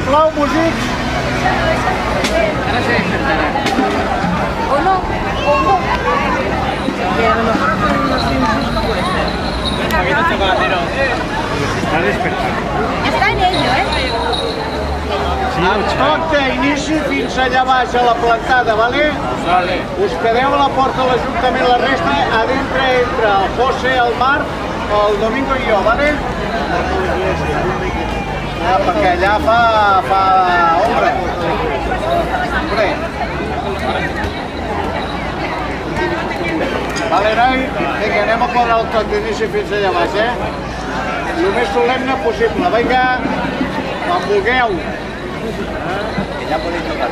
sisplau, músics. Ara se despertarà. O no. Que a lo mejor con unos minutos puede ser. Paquito chocolatero. Està despertant. Està en ello, Amb tot d'inici fins allà baix a la plantada, vale? Vale. Us quedeu a la porta de l'Ajuntament, la resta a dintre entra el José, el Marc, el Domingo i jo, vale? Perquè allà fa ombra. Hombre. Vale, noi? Vinga, anem a cobrar el tot d'inici fins allà baix, El més solemne possible. Vinga, quan vulgueu. Que ya podéis tocar.